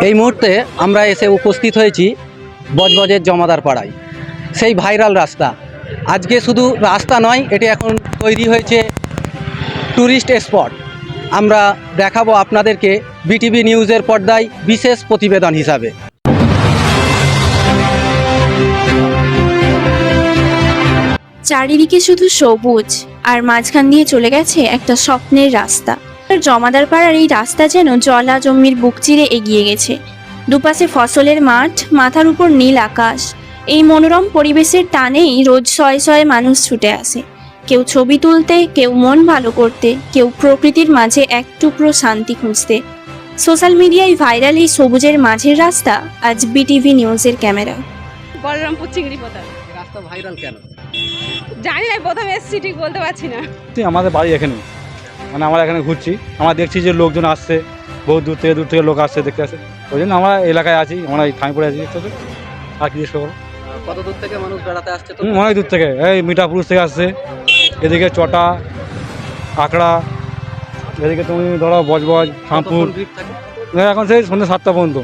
এই মুহূর্তে আমরা এসে উপস্থিত হয়েছি বজবজের জমাদার পাড়ায়। সেই ভাইরাল রাস্তা আজকে শুধু রাস্তা নয়, এটি এখন তৈরি হয়েছে ট্যুরিস্ট স্পট। আমরা দেখাবো আপনাদেরকে বিটিভি নিউজের পর্দায় বিশেষ প্রতিবেদন হিসাবে। চারিদিকে শুধু সবুজ, আর মাঝখান দিয়ে চলে গেছে একটা স্বপ্নের রাস্তা। জমাদার পাড়ার এই রাস্তা যেন জলা জমির বুক চিরে এগিয়ে গেছে। দুপাশে ফসলের মাঠ, মাথার উপর নীল আকাশ। এই মনোরম পরিবেশের টানেই রোজ শয়ে শয়ে মানুষ ছুটে আসে, কেউ ছবি তুলতে, কেউ মন ভালো করতে, কেউ প্রকৃতির মাঝে এক টুকরো শান্তি খুঁজতে। সোশ্যাল মিডিয়ায় ভাইরাল এই সবুজের মাঝের রাস্তা আজ বিটিভি নিউজের ক্যামেরায়। বলরামপুর চিংড়ি পোতা। রাস্তা ভাইরাল কেন জানি না, প্রথমে এসেছি ঠিক বলতে পারছি না। আমাদের বাড়ি এখানে, মানে আমরা এখানে ঘুরছি, আমরা দেখছি যে লোকজন আসছে, বহু দূর থেকে লোক আসছে দেখতে আসে, ওই জন্য আমরা এলাকায় আছি, আমরা এই ঠাঁই পড়ে আছি। আর কি করবো, কত দূর থেকে মানুষ বেড়াতে আসছে? তো অনেক দূর থেকে, এই মিঠাপুর থেকে আসছে, এদিকে চটা, আকড়া, এদিকে তুমি ধরো বজবজ, শামপুর। এখন সেই সন্ধ্যে 7টা পর্যন্ত।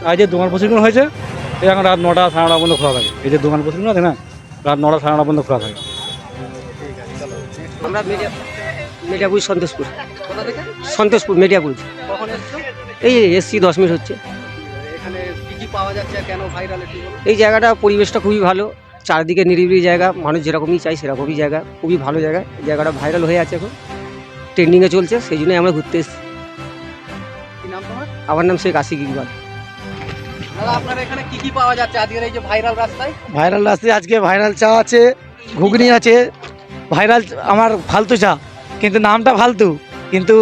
আর যে দোকান প্রশিক্ষণ হয়েছে, এই এখন রাত 9টা 9:30 পর্যন্ত খোলা থাকে। এই যে দোকান প্রশিক্ষণ আছে না, রাত 9টা 9:30 পর্যন্ত খোলা থাকে। আমরা মিডিয়াপুর সন্তোষপুর। কোথা থেকে? সন্তোষপুর মিডিয়াপুর। কখন এসছো? এই এসছি 10 মিনিট হচ্ছে। এখানে কি কি পাওয়া যাচ্ছে, কেন ভাইরাল একটু বলুন। এই জায়গাটা পরিবেশটা খুবই ভালো, চারদিকে নিরিবিলি জায়গা, মানুষ যেরকমই চাই সেরকমই জায়গা, খুবই ভালো জায়গা। জায়গাটা ভাইরাল হয়ে আছে, এখন ট্রেন্ডিংয়ে চলছে, সেই জন্যই আমরা ঘুরতে এসেছি। কি নাম তোমার? আমার নাম শেখ আশিক ইকবাল। দাদা, আপনার এখানে কি কি পাওয়া যাচ্ছে আজকের এই যে ভাইরাল রাস্তায়? ভাইরাল রাস্তায় আজকে ভাইরাল চা আছে, ঘুগনি আছে। ভাইরাল আমার ফালতু চা, কিন্তু নামটা ফালতু, কিন্তু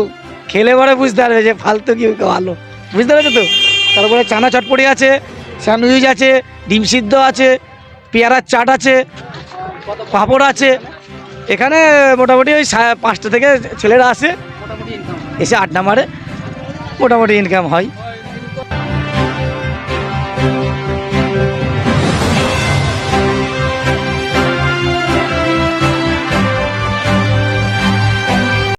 খেলে পরে বুঝতে পারবে যে ফালতু কি ভালো, বুঝতে পারছো তো। তারপরে চানা চটপটি আছে, স্যান্ডউইচ আছে, ডিম সিদ্ধ আছে, পেয়ারার চাট আছে, পাঁপড় আছে। এখানে মোটামুটি ওই 5টা থেকে ছেলেরা আসে, মোটামুটি ইনকাম এসে আড্ডা মারে, মোটামুটি ইনকাম হয়।